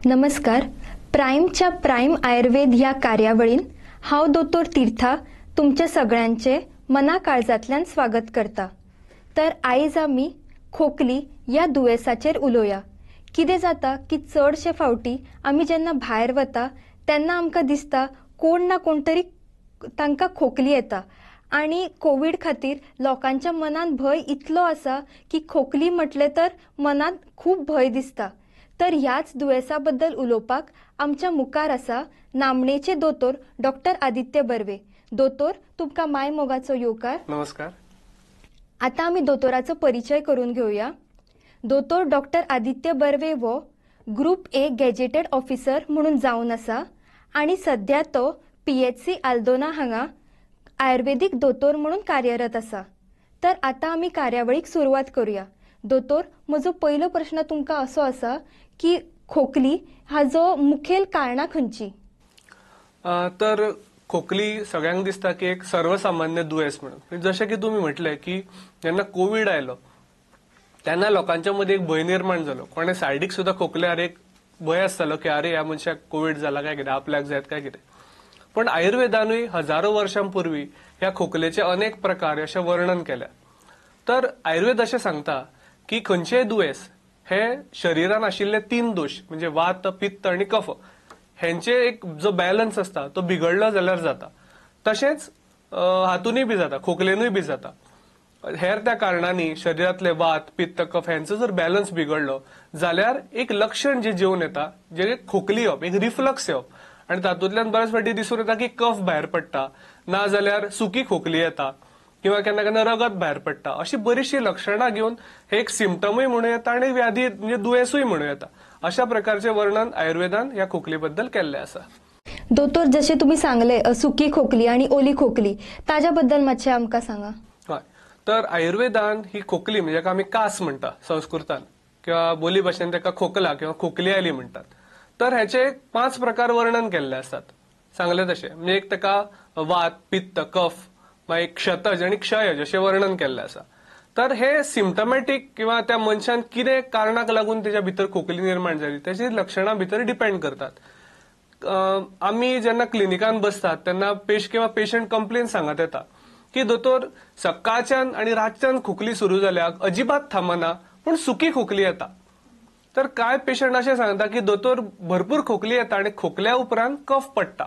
नमस्कार. प्राईमच्या प्राईम आयुर्वेद ह्या कार्यावळीन हांव दोतोर तीर्था तुमच्या सगळ्यांचे मना काळजांतल्यान स्वागत करता. तर आयज आमी खोकली या दुयेंसाचेर उलोवया. कितें जाता की चडशे फावटी आमी जेन्ना भायर वता तेन्ना आमकां दिसता कोण ना कोण तरी तांकां खोकली येता आनी कोविड खातीर लोकांच्या मनान भंय इतलो आसा की खोकली म्हटले तर मनात खूब भंय दिसता. तर ह्याच दुयेंसा बद्दल उलोवपाक आमच्या मुखार आसा नामणेचे दोतोर डॉक्टर आदित्य बर्वे. दोतोर, तुमकां माय मोगाचो येवकार. नमस्कार. आता आमी दोतोराचो परिचय करून घेवया. दोतोर डॉक्टर आदित्य बर्वे हो ग्रुप ए गॅजेटेड ऑफिसर म्हणून जावन आसा आनी सध्या तो PHC आल्दोना हांगा आयुर्वेदीक दोतोर म्हणून कार्यरत आसा. तर आता आमी कार्यावळीक सुरवात करूया. दोतोर, म्हजो पयलो प्रश्न तुमकां असो आसा की खोकली हाजो मुखेल कारणां खंयची? तर खोकली सगळ्यांक दिसता की एक सर्वसामान्य दुयेंस म्हणून. जशें की तुम्ही म्हटले की जेन्ना कोविड आयलो तेन्ना लोकांच्या मध्ये एक भंय निर्माण जालो. कोणे सायडीक सुद्धा खोकल्यार एक भंय आसतालो की अरे ह्या मनशाक कोविड जाला काय कितें, आपल्याक जायत काय कितें. पण आयुर्वेदानूय हजारो वर्षांपूर्वी ह्या खोकलेचे अनेक प्रकार अशें वर्णन केल्या. तर आयुर्वेद अशें सांगता की खंयचेय दुयेंस हे शरीरान आशिल्ले 3 दोष म्हणजे वात, पित्त आणि कफ हेंचे एक जो बॅलन्स असता तो बिघडलो जाल्यार जाता. तशेंच हातूनय बी जाता, खोकलेनूय बी जाता. हेर त्या कारणांनी शरीरातले वात, पित्त, कफ यांचो जर बॅलन्स बिघडलो जाल्यार एक लक्षण जे जेवन येता जे खोकली येवप, एक रिफ्लक्स येवप आणि तातूंतल्यान बऱ्याच फावटी दिसून येता की कफ भायर पडटा, ना जाल्यार सुकी खोकली येता किंवा केन्ना केन्ना रगत भायर पडटा. अशी बरीचशी लक्षणां घेवन हे एक सिम्पटमूय म्हणूं येता आणि व्याधी म्हणजे दुयेंसूय म्हणूं येता. अशा प्रकारचे वर्णन आयुर्वेदान ह्या खोकली बद्दल केल्ले आसा. दोतोर, जशें तुमी सांगले सुकी खोकली आणि ओली खोकली ताज्या बद्दल मातशें आमकां सांगा. हय, तर आयुर्वेदान ही खोकली म्हणजे जेका आमी कास म्हणटा संस्कृतान किंवा बोली भाशेन तेका खोकला किंवा खोकली आयली म्हणटात. तर हेचे 5 प्रकार वर्णन केल्ले आसात. सांगले तशें म्हणजे एक तेका वात, पित्त, कफ, मागीर क्षतज आणि क्षयज अशें वर्णन केल्लें आसा. तर हे सिम्पटमॅटीक किंवा त्या मनशान कितें कारणाक लागून तेच्या भितर खोकली निर्माण जाली तेची लक्षणां भितर डिपेंड करतात. आमी जेन्ना क्लिनिकान बसतात तेन्ना पेशंट कंप्लेन सांगत येता की दोतोर सकाळच्यान आणि रातच्यान खोकली सुरू जाल्याक अजिबात थांबना पूण सुकी खोकली येता. तर कांय पेशंट अशें सांगता की दोतोर भरपूर खोकली येता आणि खोकल्या उपरांत कफ पडटा.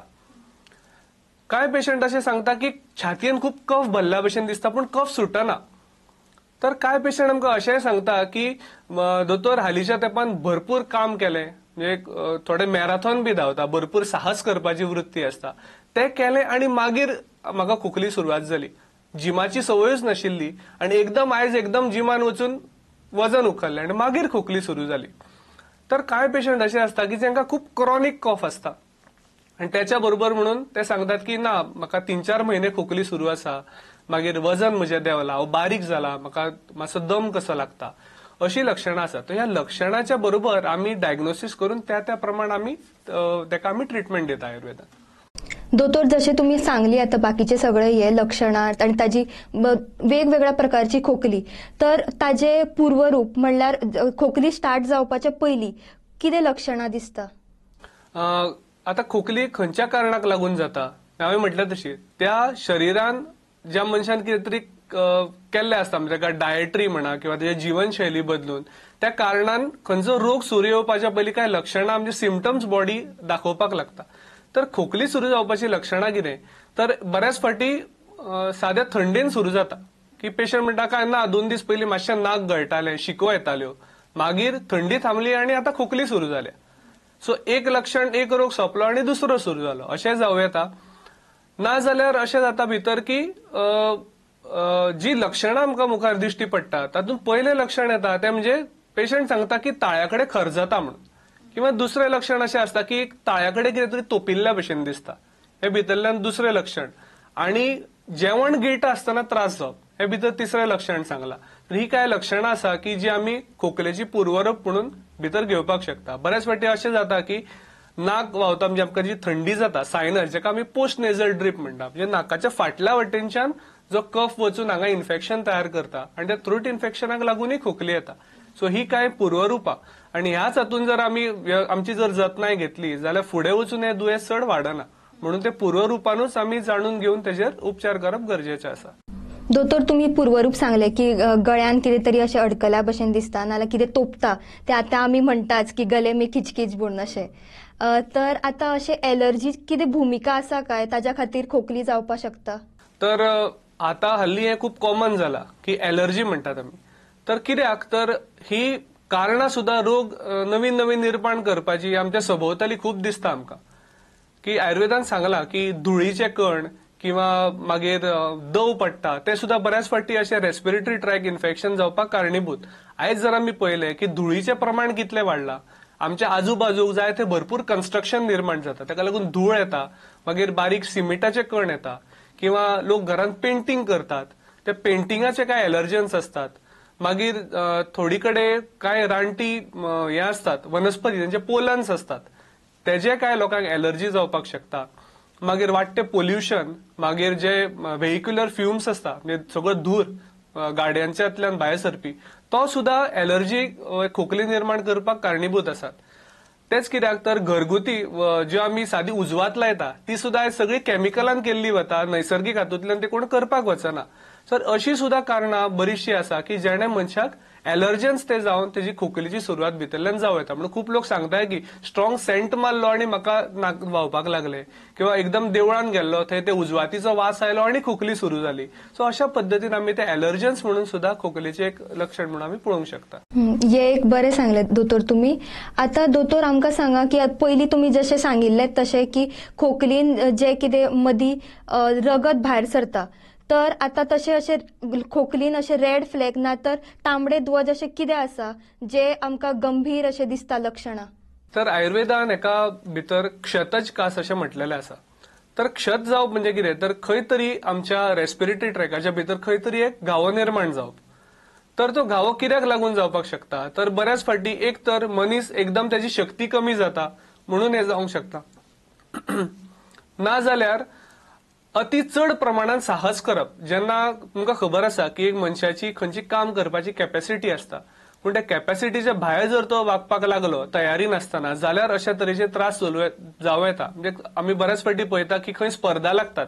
कांय पेशंट अशें सांगता की छातयेन खूब कफ भरल्या भशेन दिसता पूण कफ सुटना. तर कांय पेशंट आमकां अशेंय सांगता की दोतोर हालींच्या तेंपान भरपूर काम केलें म्हणजे थोडे मॅरेथॉन बी धांवता, भरपूर साहस करपाची वृत्ती आसता, ते केलें आणि मागीर म्हाका खोकली सुरवात जाली. जिमाची संवयूच नाशिल्ली आणि आयज एकदम जिमान वचून वजन उखल्लें आणि मागीर खोकली सुरू जाली. तर कांय पेशंट अशें आसता की जेंका खूब क्रॉनिक कफ आसता आणि त्याच्या बरोबर म्हणून ते सांगतात की ना म्हाका 3-4 महिने खोकली सुरू आसा, मागीर वजन म्हजें देंवलां, हांव बारीक जाला, म्हाका मातसो दम कसो लागता, अशी लक्षणां आसात. तर ह्या लक्षणाच्या बरोबर आमी डायग्नोसीस करून त्या प्रमाण आमी तेका आमी ट्रिटमेंट दिता आयुर्वेदान. दोतोर, जसे तुम्ही सांगली आता बाकीचे सगळे हे लक्षणां आणि ताजी वेगवेगळ्या प्रकारची खोकली, तर ताजे पूर्वरूप म्हणल्यार खोकली स्टार्ट जावपाच्या पयलीं कितें लक्षणां दिसता? आता खोकली खंयच्या कारणाक लागून जाता हांवें म्हटलें तशी त्या शरीरान ज्या मनशान कितें तरी केल्लें आसता म्हणजे ताका डायटरी म्हणा किंवा तेजी जीवनशैली बदलून त्या कारणान खंयचो रोग सुरू येवपाच्या पयलीं कांय लक्षणां म्हणजे सिम्पटम्स बॉडी दाखोवपाक लागता. तर खोकली सुरू जावपाची लक्षणां कितें तर बऱ्याच फावटी साद्या थंडीन सुरू जाता की पेशंट म्हणटा काय ना 2 दीस पयलीं मातशें नाक गळटालें, शिको येताल्यो, मागीर थंडी थांबली आणि आता खोकली सुरू जाल्या. सो एक लक्षण एक रोग सोंपलो आणि दुसरो सुरू जालो अशें जावं येता. ना जाल्यार अशें जाता भितर की जी लक्षणां आमकां मुखार दिश्टी पडटा तातूंत पयलें लक्षण येता तें म्हणजे पेशंट सांगता की ताळ्याकडे खरजता म्हणून, किंवा दुसरें लक्षण अशें आसता की ताळ्याकडे कितें तरी तोपिल्ल्या भशेन दिसता, हे भितरल्यान दुसरें लक्षण. आणि जेवण गिळटा आसतना त्रास जावप हे भितर तिसरें लक्षण सांगलां. तर ही कांय लक्षणां आसा की जी आमी खोकलेची पूर्वरूप म्हणून भितर घेवपाक शकता. बऱ्याच फावटी अशें जाता की नाक व्हांवता म्हणजे आमकां जी थंडी जाता सायनस, जेका आमी पोस्ट नेझल ड्रीप म्हणटा, म्हणजे नाकाच्या फाटल्या वटेनच्यान जो कफ वचून हांगा इन्फेक्शन तयार करता आणि त्या थ्रोट इन्फेक्शनाक लागूनय खोकली येता. सो ही काय पूर्वरूपा आणि ह्याच हातून जर आमची जर जतनाय घेतली जाल्यार फुडें वचून हे दुयेंस चड वाडना. म्हणून ते पूर्वरूपानूच आमी जाणून घेवन तेजेर उपचार करप गरजेचें आसा. दोतोर, तुम्ही पूर्वरूप सांगले की गळ्यान कितें तरी अशें अडकल्या भशेन दिसता नाल्यार कितें तोपता ते आतां आमी म्हणटाच की गले में किचकिच म्हूण अशें. तर आतां अशें एलर्जी कितें भुमिका आसा काय ताज्या खातीर खोकली जावपाक शकता? तर आतां हल्ली हें खूब कॉमन जाला की एलर्जी म्हणटात आमी. तर कित्याक तर ही कारणां सुद्दां रोग नवीन नवीन निर्माण करपाची आमच्या सभोवताली खूब दिसता आमकां. की आयुर्वेदान सांगलां की धुळीचे कण किंवा मागीर दव पडटा ते सुद्दां बऱ्याच फावटी अशें रेस्पिरेटरी ट्रॅक इन्फेक्शन जावपाक कारणीभूत. आयज जर आमी पळयलें की धुळीचें प्रमाण कितलें वाडलां, आमच्या आजूबाजूक जाय ते भरपूर कन्स्ट्रक्शन निर्माण जाता, ताका लागून धूळ येता, मागीर बारीक सिमेंटाचे कण येता, किंवा लोक घरांत पेंटिंग करतात, ते पेंटिंगाचे काय एलर्जन्स असतात. मागीर थोडी कडेन काय रानटी हे असतात वनस्पती, त्यांचे पोलन्स असतात, तेजे काय लोकांक एलर्जी जावपाक शकता. मागीर वाडटे पोल्युशन, मागीर जे व्हेहिक्युलर फ्युम्स असता, म्हणजे सगळो धूर गाडयांच्यातल्यान भायर सरपी, तो सुद्धा एलर्जी खोकली निर्माण करपाक कारणीभूत आसात. तेच कित्याक तर घरगुती ज्यो आमी सादी उजवात लायता ती सुद्धा आयज सगळी केमिकलान केल्ली वता, नैसर्गिक हातूंतल्यान ते कोण करपाक वचना. सर अशी सुद्धा कारणां बरीचशी आसा की जेणे मनशाक एलर्जन्स ते जावन तेजी खोकलीची सुरवात भितरल्यान जावं येता. म्हणून खूब लोक सांगताय की स्ट्रॉंग सेंट मारलो आनी म्हाका नाक व्हांवपाक लागले, किंवा एकदम देवळान गेल्लो थंय ते उजवातीचो वास आयलो आनी खोकली सुरू जाली. सो अशा पद्दतीन आमी ते एलर्जन्स म्हणून सुद्धा खोकलीचे एक लक्षण म्हणून आमी पळोवंक शकता. हे एक बरें सांगले दोतोर तुम्ही. आता दोतोर आमकां सांगा की पयलीं तुमी जशें सांगिल्लें तशें की खोकलीन जे कितें मदीं रगत भायर सरता, तर आता तशें अशें खोकलीन अशें रेड फ्लॅग ना तर तांबडे ध्वज अशें कितें आसा जे आमकां गंभीर अशें दिसता लक्षणां? तर आयुर्वेदान एका भितर क्षतज कास अशें म्हटलेलें आसा. तर क्षत जावप म्हणजे कितें तर खंय तरी आमच्या रेस्पिरेटरी ट्रॅकाच्या भितर खंय तरी एक घावो निर्माण जावप. तर तो घावो कित्याक लागून जावपाक शकता, तर बऱ्याच फावटी एक तर मनीस एकदम त्याची शक्ती कमी जाता म्हणून हे जावंक शकता, नाजाल्यार अति चड प्रमाणात साहस करप. जेन्ना तुमकां खबर आसा की एक मनशाची खंयची काम करपाची कॅपॅसिटी असता, पूण त्या कॅपॅसिटीच्या भायर जर तो वागपाक लागलो तयारी नासतना, जाल्यार अशा तरेचे त्रास जावं येता. म्हणजे आमी बऱ्याच फावटी पळयता की खंय स्पर्धा लागतात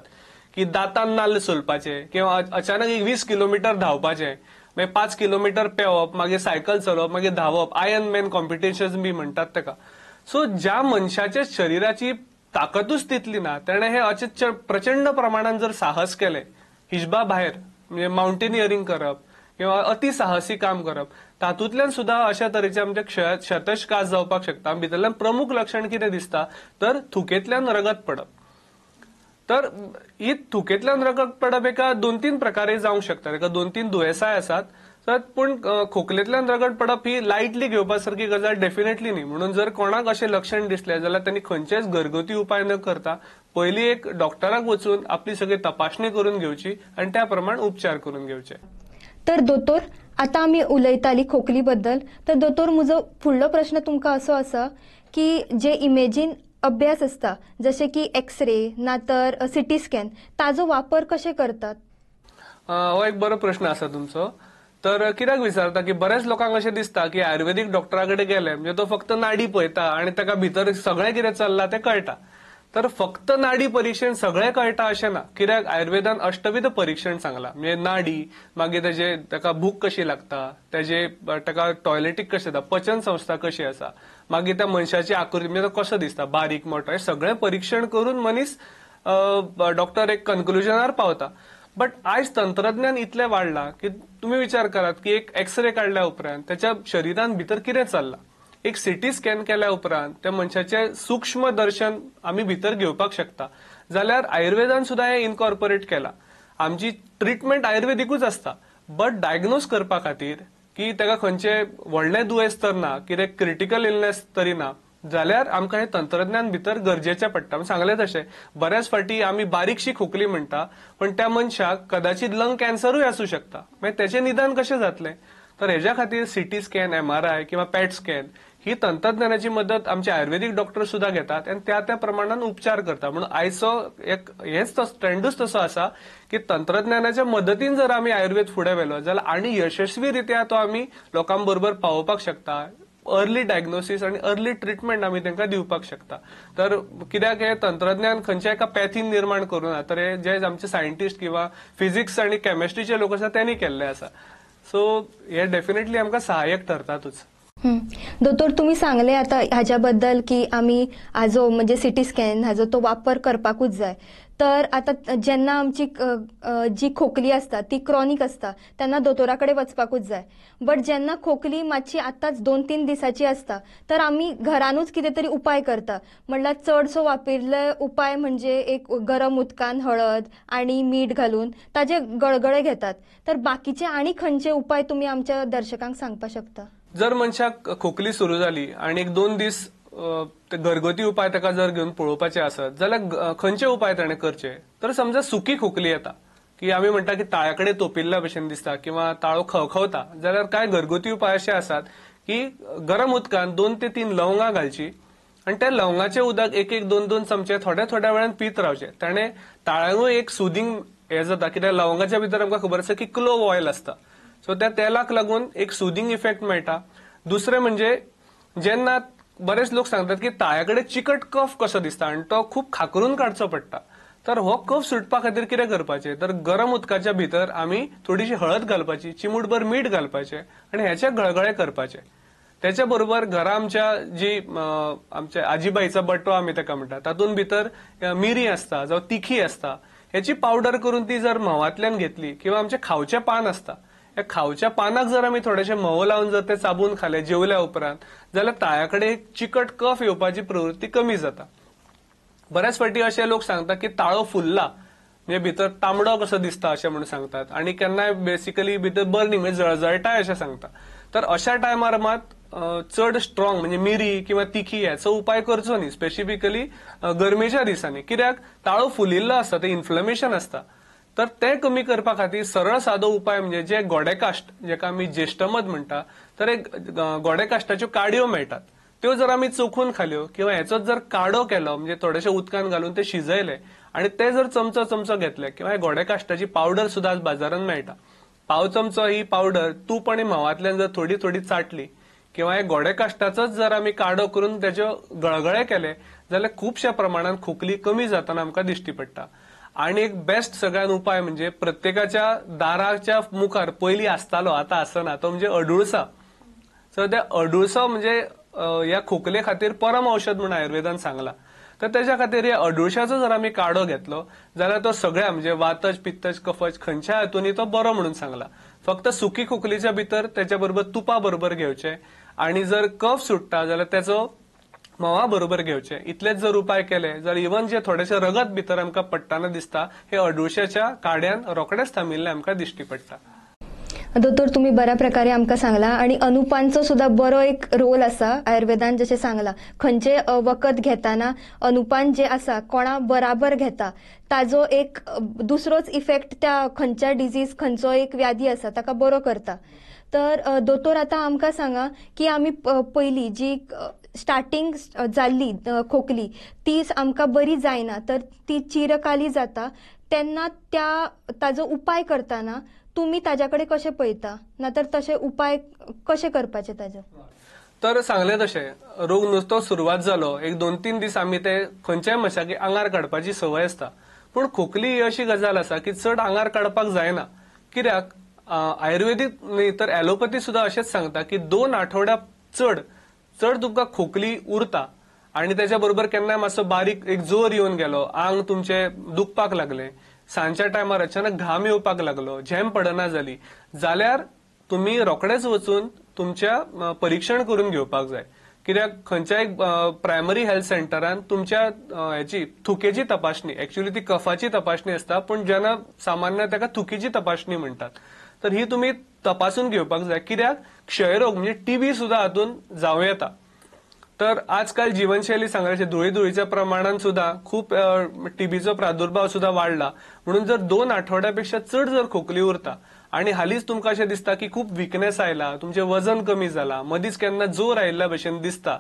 की दातान नाल्ल सोलपाचे, किंवा अचानक 20 किलोमीटर धांवपाचे, मागीर 5 किलोमीटर पेंवप, मागीर सायकल चलोवप, मागीर धांवप, आयर्न मॅन कॉम्पिटिशन बी म्हणटात ताका. सो ज्या मनशाच्या शरिराची ताकदूच तितली ना, तेणे हे अशें प्रचंड प्रमाणात जर साहस केले, हिजबा भायर म्हणजे माउंटेनियरिंग करप किंवा अति साहसी काम करप, तातूंतल्यान सुद्धा अशा तरेचे आमचे क्षतज कास जावपाक शकता. भितरल्यान प्रमुख लक्षण कितें दिसता तर थुकेंतल्यान रगत पडप. तर ही थुकेंतल्यान रगत पडप एका 2-3 प्रकारे जावंक शकता, एका 2-3 दुयेंसाय आसात. पूण खोकलेंतल्यान रगत पडप ही लायटली घेवपा सारकी गजाल डेफिनेटली न्ही. म्हणून जर कोणाक अशें लक्षण दिसले जाल्यार त्यांनी खंयचेच घरगुती उपाय न करता पयली एक डॉक्टराक वचून आपली सगळी तपासणी करून घेवची आणि त्या प्रमाण उपचार करून घेवचे. तर दोतोर, आता आमी उलयताली खोकली बद्दल, तर दोतोर म्हजो फुडलो प्रश्न तुमकां असो आसा की जे इमेजीन अभ्यास असता जसे की एक्सरे ना तर सिटी स्कॅन, ताजो वापर कशे करतात? हो एक बरो प्रश्न आसा तुमचो. तर कित्याक विचारता की बऱ्याच लोकांक अशें दिसता की आयुर्वेदीक डॉक्टरा कडेन गेले म्हणजे तो फक्त नाडी पळयता आणि ताका भितर सगळें कितें चल्लां तें कळटा. तर फक्त नाडी परीक्षण सगळें कळटा अशें ना. कित्याक आयुर्वेदान अष्टविध परीक्षण सांगलां. म्हणजे नाडी, मागीर ताका भूक कशी लागता, ताका टॉयलेटीक कशें जाता, पचन संस्था कशी आसा, मागीर त्या मनशाची आकृती म्हणजे तो कसो दिसता, बारीक मोठो, हे सगळें परीक्षण करून मनीस डॉक्टर एक कन्क्लुजनार पावता. बट आयज तंत्रज्ञान इतलें वाडलां की तुम्ही विचार करात की एक एक्सरे काढल्या उपरांत त्याच्या शरिरान भितर कितें चल्लां, एक सिटी स्कॅन केल्या उपरांत त्या मनशाचें सूक्ष्म दर्शन आमी भितर घेवपाक शकता. जाल्यार आयुर्वेदान सुद्धा हे इनकॉर्पोरेट केलां. आमची ट्रिटमेंट आयुर्वेदिकूच आसता, बट डायग्नोज करपा खातीर की ताका खंयचे व्हडलें दुयेंस तर ना, कितें क्रिटिकल इलनेस तरी ना, जाल्यार आमकां हे तंत्रज्ञान भितर गरजेचें पडटा. सांगलें तशें बऱ्याच फावटी आमी बारीकशी खोकली म्हणटा, पण त्या मनशाक कदाचित लंग कॅन्सरूय आसूं शकता. मागीर तेचें निदान कशें जातलें? तर ह्याच्या खातीर सीटी स्कॅन, MRI किंवा पॅट स्कॅन ही तंत्रज्ञानाची मदत आमचे आयुर्वेदिक डॉक्टर सुद्धा घेतात आणि त्या प्रमाणात उपचार करतात. म्हणून आयचो एक हेच ट्रेंडूच तसो आसा की तंत्रज्ञानाच्या मदतीन जर आम्ही आयुर्वेद फुडें व्हेलो जाल्यार आनी यशस्वीरित्या तो आमी लोकांबरोबर पावोवपाक शकता. अर्ली डायग्नोसीस आणि अर्ली ट्रीटमेंट आमी तांकां दिवपाक शकता. तर कित्याक हे तंत्रज्ञान खंयच्या एका पॅथीन निर्माण करूना, तर हे जे आमचे सायंटिस्ट किंवा फिजिक्स आणि केमिस्ट्रीचे लोक आसा त्यांनी केल्ले आसा. सो हे डेफिनेटली आमकां सहाय्यक ठरतातच. दोतोर, तुम्ही सांगले आता ह्याच्याबद्दल की आम्ही हाजो म्हणजे सिटी स्कॅन हाजो तो वापर करपाकूच जाय. तर आता जेन्ना आमची जी खोकली असता ती क्रॉनिक असता तेन्ना दोतोराकडे वचपाकूच जाय. बट जेन्ना खोकली मातशी आतांच 2-3 दिसाची असता तर आम्ही घरानूच कितें तरी उपाय करता. म्हणल्यार चडसो वापरिल्ले उपाय म्हणजे एक गरम उदकान हळद आणि मीठ घालून ताजे गळगळे घेतात. तर बाकीचे आणि खंयचे उपाय तुम्ही आमच्या दर्शकांक सांगपाक शकता? जर मनशाक खोकली सुरू जाली आणि 1-2 दीस घरगुती उपाय ताका जर घेवन पळोवपाचे आसत जाल्यार खंयचे उपाय ताणें करचे? तर समजा सुकी खोकली येता की आमी म्हणटा की ताळ्याकडे तोपिल्ल्या भशेन दिसता किंवा ताळो खवखवता, जाल्यार कांय घरगुती उपाय असे आसात की गरम उदकान 2 ते 3 लवंगां घालची आणि त्या लवंगाचे उदक 1-2 चमचे थोड्या वेळान पीत रावचे. ताणें ताळ्यांगूय एक सुदींग हे जाता, कित्याक लवंगाच्या भितर आमकां खबर आसा की क्लोव ऑयल असता. सो त्या तेलाक लागून एक सुदींग इफेक्ट मेळटा. दुसरें म्हणजे जेन्ना बरेच लोक सांगतात की ताळ्याकडे चिकट कफ कसो दिसता आणि तो खूप खाकरून काडचो पडटा. तर हो कफ सुटपा खातीर कितें करपाचें? तर गरम उदकाच्या भितर आमी थोडीशी हळद घालपाची, चिमूटभर मीठ घालपाचें आणि ह्याचे गळगळे करपाचे. त्याच्या बरोबर घरा आमच्या जी आमच्या आजीबाईचा बट्टो आमी ताका म्हणटा तातूंत भितर मिरी असता जावं तिखी असता, ह्याची पावडर करून ती जर म्होंवांतल्यान घेतली किंवा आमचे खावचे पान असता, या खावच्या पानाक जर आमी थोडेशे म्होंव लावन जर ते चाबून खाले जेवल्या उपरांत जाल्यार ताळ्याकडे एक चिकट कफ येवपाची प्रवृत्ती कमी जाता. बऱ्याच फावटी असे लोक सांगतात की ताळो फुलला म्हणजे भितर तांबडो कसो दिसता अशें म्हणून सांगतात आणि केन्नाय बेसिकली भितर बर्निंग म्हणजे जळजळटाय अशें सांगता. तर अशा टायमार मात चड स्ट्रॉंग म्हणजे मिरी किंवा तिखी याचो उपाय करचो न्ही, स्पेसिफिकली गरमेच्या दिसांनी. कित्याक ताळो फुलिल्लो असता, ते इन्फ्लमेशन असता. तर ते कमी करपा खातीर सरळ सादो उपाय म्हणजे जे गोडेकाश्ट जेका आमी ज्येष्ठमध म्हणटा, तर एक गोडेकाश्टाच्यो काडयो मेळटात. त्यो जर आमी चोखून खाल्यो किंवा हेचोच जर काडो केलो म्हणजे थोडेशे उदकान घालून ते शिजयले आणि ते जर चमचो घेतले किंवा गोडेकाश्टाची पावडर सुद्धा आज बाजारात मेळटा. पाव चमचो ही पावडर तूप आणि म्होंवांतल्यान जर थोडी चाटली किंवा हे गोडेकाश्टाचोच जर आमी काडो करून त्याचे गळगळे केले जाल्यार खुबशा प्रमाणात खोकली कमी जाताना आमकां दिश्टी पडटा. आणि एक बेस्ट सगळ्यात उपाय म्हणजे प्रत्येकाच्या दाराच्या मुखार पयलीं आसतालो, आतां आसना, तो म्हणजे अडुळसा. सो त्या अडुळसो म्हणजे ह्या खोकले खातीर परम औषध म्हणून आयुर्वेदान सांगला. तर त्याच्या खातीर या अडुळशाचो जर आमी काडो घेतलो जाल्यार तो सगळ्या म्हणजे वातज, पित्तज, कफज खंयच्या हातूंनी तो बरो म्हणून सांगला. फक्त सुकी खोकलीच्या भितर त्याच्या बरोबर तुपा बरोबर घेवचे आणि जर कफ सुट्टा जाल्यार त्याचो म्होंवा बरोबर घेवचे. इतलेच जर उपाय केले जाल्यार इवन जे थोडेशे रगत भितर आमकां पडटाना दिसता हे अडुळशाच्या काड्यान रोखडेच थांबिल्ले आमकां दिश्टी पडटा. दोतोर, तुम्ही बऱ्या प्रकारे आमकां सांगला आणि अनुपांचो सुद्धा बरो एक रोल आसा आयुर्वेदान जशें सांगला. खंयचे वखद घेताना अनुपान जे आसा कोणा बराबर घेता ताजो एक दुसरोच इफेक्ट त्या खंयच्या डिजीज खंयचो एक व्याधी आसा ताका बरो करता. तर दोतोर आतां आमकां सांगा की आमी पयलीं जी स्टार्टिंग जाल्ली खोकली ती आमकां बरी जायना तर ती चिरकाली जाता, तेन्ना ताजो उपाय करताना तुम्ही ताज्याकडे कशें पळयता, नातर तशे उपाय कशे करपाचे ताजे? तर सांगले तशें रोग नुसतो सुरवात जालो 1-2-3 दीस आमी ते खंयच्याय मनशाक आंगार काडपाची संवय आसता. पूण खोकली ही अशी गजाल आसा की चड आंगार काडपाक जायना. कित्याक आयुर्वेदीक न्ही तर ॲलोपॅथी सुद्धा अशेंच सांगता की 2 आठवड्या चड तुमकां खोकली उरता आणि त्याच्या बरोबर केन्नाय मातसो बारीक एक जोर येवन गेलो, आंग तुमचे दुखपाक लागले, सांजच्या टायमार अचानक घाम येवपाक लागलो, झेम पडना जाली जाल्यार तुम्ही रोखडेच वचून तुमच्या परीक्षण करून घेवपाक जाय. कित्याक खंयच्याय प्रायमरी हेल्थ सेंटरान तुमच्या ह्याची थुकेची तपासणी, एक्चुअली ती कफाची तपासणी असता पण जेन्ना सामान्य ताका थुकीची तपासणी म्हणटात, तर ही तुम्ही तपासून घेवपाक जाय. कित्याक क्षयरोग म्हणजे TB सुद्धा हातून जावं येता. तर आजकाल जीवनशैली सांगल्याचे धुळीच्या प्रमाणात सुद्धा खूप TBचो प्रादुर्भाव सुद्धा वाढला. म्हणून जर 2 आठवड्यापेक्षा चड जर खोकली उरता आणि हालींच तुमकां अशें दिसता की खूब विकनेस आयला, तुमचें वजन कमी जाला, मदींच केन्ना जोर आयिल्ल्या भशेन दिसता,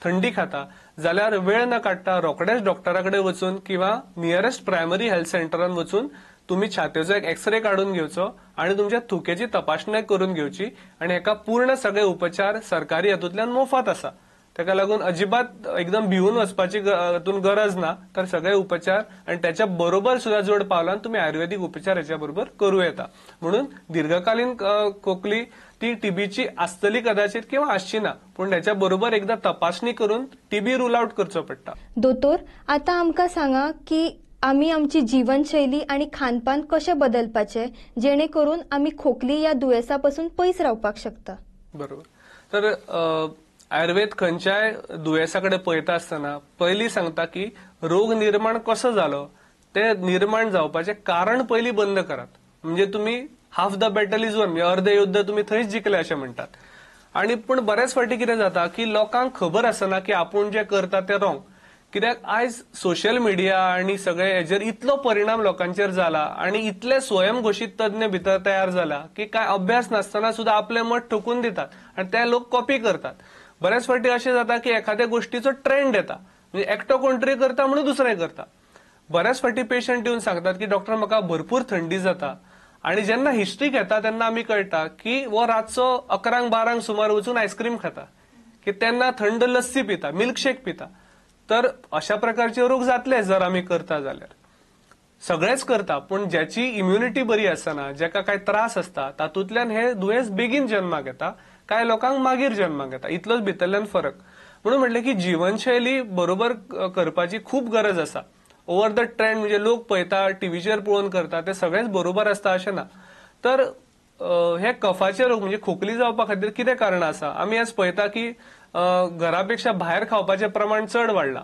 थंडी खाता, जाल्यार वेळ न काडटा रोखडेच डॉक्टरा कडेन वचून किंवा नियरेस्ट प्रायमरी हेल्थ सेंटरान वचून तुम्ही छातयेचो एक एक्सरे काढून घेवचो आणि तुमच्या थुकेची तपासणी करून घेवची आणि हेका पूर्ण सगळे उपचार सरकारी हातूंतल्यान मोफत आसा. ताका लागून अजिबात एकदम भिवून वचपाची हातून गरज ना. तर सगळे उपचार आणि त्याच्या बरोबर सुद्धा जोड पावलान तुम्ही आयुर्वेदिक उपचार याच्या बरोबर करू येता. म्हणून दीर्घकालीन खोकली ती टीबीची आसतली कदाचित किंवा आसची ना, पण त्याच्या बरोबर एकदा तपासणी करून टीबी रूल आउट करचो पडटा. दोतोर, आता आमकां सांगा की आम्ही आमची जीवनशैली आणि खानपान कशें बदलपाचे जेणे करून आम्ही खोकली या दुयेसापासून पयस रावपाक शकता. बरोबर. तर आयुर्वेद खंयच्याय दुयेसाकडे पळयता आसतना पयलीं सांगता की रोग निर्माण कसो जालो ते निर्माण जावपाचे कारण पयलीं बंद करात. म्हणजे तुम्ही half the battle is one, म्हणजे अर्ध युद्ध तुम्ही थंयच जिखले अशें म्हणटात. आणि पण बरेच फावटी कितें जाता की लोकांक खबर आसना की आपूण जे करता ते रॉंग. कित्याक आयज सोशल मिडिया आणि सगळे हेजेर इतलो परिणाम लोकांचेर जाला आणि इतले स्वयंघोषित तज्ञ भितर तयार जाला की काय अभ्यास नासतना सुद्धा आपले मत ठोकून दितात आणि ते लोक कॉपी करतात. बऱ्याच फावटी अशें जाता की एखाद्या गोष्टीचो ट्रेंड येता, म्हणजे एकटो कोण तरी करता म्हणून दुसरें करता. बऱ्याच फावटी पेशंट येऊन सांगतात की डॉक्टर म्हाका भरपूर थंडी जाता, आणि जेन्ना हिस्ट्री घेता तेन्ना आमी कळटा की वो रातचो 11-12 सुमार वचून आयस्क्रीम खाता, की तेन्ना थंड लस्सी पिता, मिल्कशेक पिता. तर अशा प्रकारचे रोग जातले जर आम्ही करता जाल्यार. सगळेच करता, पण ज्याची इम्युनिटी बरी आसना, ज्याका काय त्रास असता, तातूंतल्यान हे दुयेंस बेगीन जन्माक येता, काय लोकांक मागीर जन्माक येता. इतलोच भितरल्यान फरक. म्हणून म्हटलें की जीवनशैली बरोबर करपाची खूप गरज आसा. ओव्हर द ट्रेंड म्हणजे लोक पळयता, टीव्हीचेर पळोवन करता, ते सगळेच बरोबर असता अशें ना. तर हे कफाचे रोग म्हणजे खोकली जावपा खातीर कितें कारणां आसा. आमी आज पळयता की घरापेक्षा भायर खावपाचें प्रमाण चड वाडलां.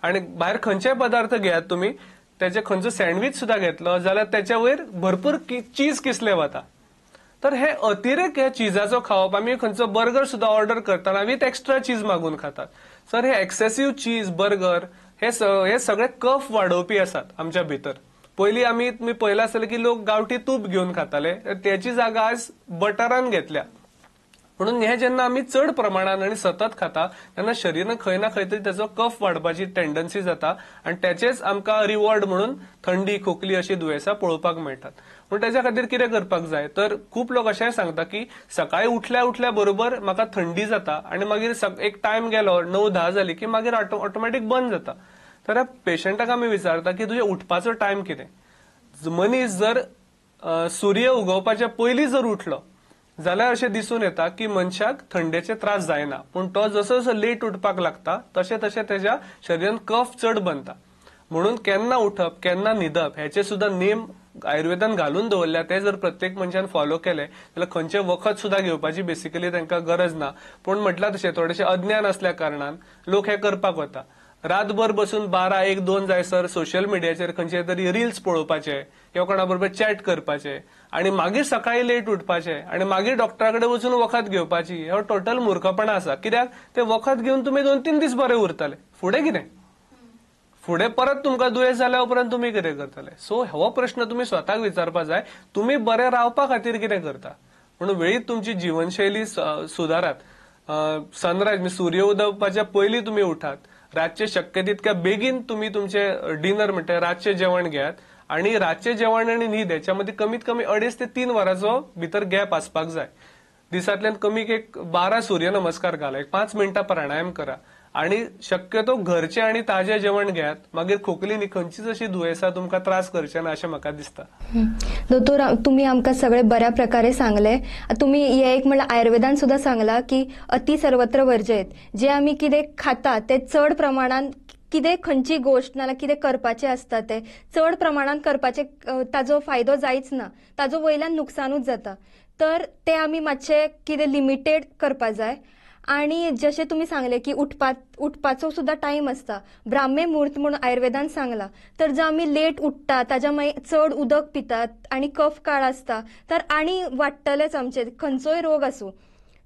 आणि भायर खंयचेय पदार्थ घेयात तुम्ही, त्याचे खंयचो सँडविच सुद्धा घेतलो जाल्यार त्याच्या वयर भरपूर चीज किसले वता. तर हे अतिरेक हे चीजाचो खावप, आमी खंयचो बर्गर सुद्धा ऑर्डर करतना विथ एक्स्ट्रा चीज मागून खातात. सर हे एक्सेसिव्ह चीज, बर्गर हे सगळे कफ वाडोवपी आसात आमच्या भितर. पयलीं तुम्ही पळयलां आसतलें की लोक गावठी तूप घेवन खाताले, त्याची जागा आज बटरान घेतल्या. म्हणून हे जेन्ना आमी चड प्रमाणात आणि सतत खाता तेन्ना शरीरान खंय ना खंय तरी त्याचो कफ वाडपाची टेंडन्सी जाता आणि त्याचेच आमकां रिवॉर्ड म्हणून थंडी, खोकली अशी दुयेसां पळोवपाक मेळटात. पण त्याच्या खातीर कितें करपाक जाय, तर खूप लोक अशेंय सांगता की सकाळी उठल्या बरोबर म्हाका थंडी जाता आणि मागीर एक टायम गेलो 9-10 जाली की मागीर ऑटोमॅटिक बंद जाता. तर ह्या पेशंटाक आमी विचारता की तुजे उठपाचो टायम कितें. मनीस जर सूर्य उगवपाच्या पयलीं जर उठलो जाल्यार अशें दिसून येता की मनशाक थंडेचे त्रास जायना. पण तो जसो जसो लेट उठपाक लागता तशें तशें त्याच्या शरीरान कफ चड बनता. म्हणून केन्ना उठप, केन्ना न्हिदप हेचे सुद्धा नेम आयुर्वेदान घालून दवरल्या. ते जर प्रत्येक मनशान फॉलो केले जाल्यार खंयचे वखद सुद्धा घेवपाची बेसिकली तांकां गरज ना. पण म्हटल्यार तशें थोडेशें अज्ञान असल्या कारणान लोक हे करपाक वता. रातभर बसून 12-1-2 जायसर सोशल मिडियाचेर खंयचे तरी रील्स पळोवपाचे किंवा कोणा बरोबर चॅट करपाचे आणि मागीर सकाळी लेट उठपाचे आणि मागीर डॉक्टरा कडेन वचून वखद घेवपाची. हो टोटल मूर्खपणा आसा. कित्याक ते वखद घेवन तुम्ही 2-3 दीस बरे उरतले, फुडें कितें? फुडें परत तुमकां दुयेंस जाल्या उपरांत तुम्ही कितें करतले? सो हो प्रश्न तुम्ही स्वताक विचारपाक जाय, तुम्ही बरे रावपा खातीर कितें करता. म्हणून वेळीच तुमची जीवनशैली सुदारात. सनरायज म्हणजे सूर्य उदवपाच्या पयलीं तुम्ही उठात. रातचे शक्य तितक्या बेगीन तुम्ही तुमचे डिनर म्हणटा रातचे जेवण घेयात आणि रातचे जेवण आणि न्हीद याच्यामध्ये कमीत कमी 2.5 ते 3 वरांचो भितर गॅप आसपाक जाय. दिसांतल्यान कमीक एक 12 सूर्यनमस्कार घाला, एक 5 मिनटां प्राणायाम करा आणि शक्यतो घरचे आणि ताजे जेवण घेयात. मागीर खोकली न्ही खंयचीच अशी दुयेंसां तुमकां त्रास करचे ना अशें म्हाका दिसता. दोतोर, तुम्ही आमकां सगळे बऱ्या प्रकारे सांगले. तुम्ही हे एक म्हणल्यार आयुर्वेदान सुद्धा सांगला की अति सर्वत्र वर्जयेत. जे आमी कितें खाता ते चड प्रमाणात कितें खंयची गोष्ट नाल्यार कितें करपाचें आसता ते चड प्रमाणात करपाचे ताजो फायदो जायच ना, ताजो वयल्यान नुकसानूच जाता. तर ते आमी मातशें कितें लिमिटेड करपा जाय. आणि जसे तुम्ही सांगले की उठपाचो सुद्धा टाइम असता, ब्राह्मे मुहूर्त म्हणून आयुर्वेदान सांगला. तर जर आम्ही लेट उठता ताज्या मागीर चड उदक पितात आणि कफ काळ असता तर आणि वाडटलेच आमचे खंयचोय रोग आसूं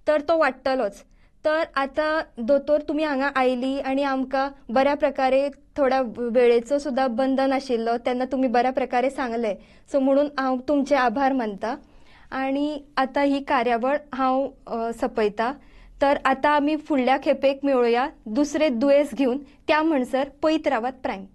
तर तो वाडटलोच. तर आता दोतोर तुम्ही हांगा आयली आणि आमकां बऱ्या प्रकारे थोड्या वेळेचो सुद्धा बंधन आशिल्लो तेन्ना तुम्ही बऱ्या प्रकारे सांगले. सो म्हणून हांव तुमचे आभार मानता. आणि आता ही कार्यावळ हांव सपयता. तर आता आमी फुडल्या खेपेक मेळुया दुसरे दुयेंस घेवन, त्या म्हणसर पळयत रावात प्रायम.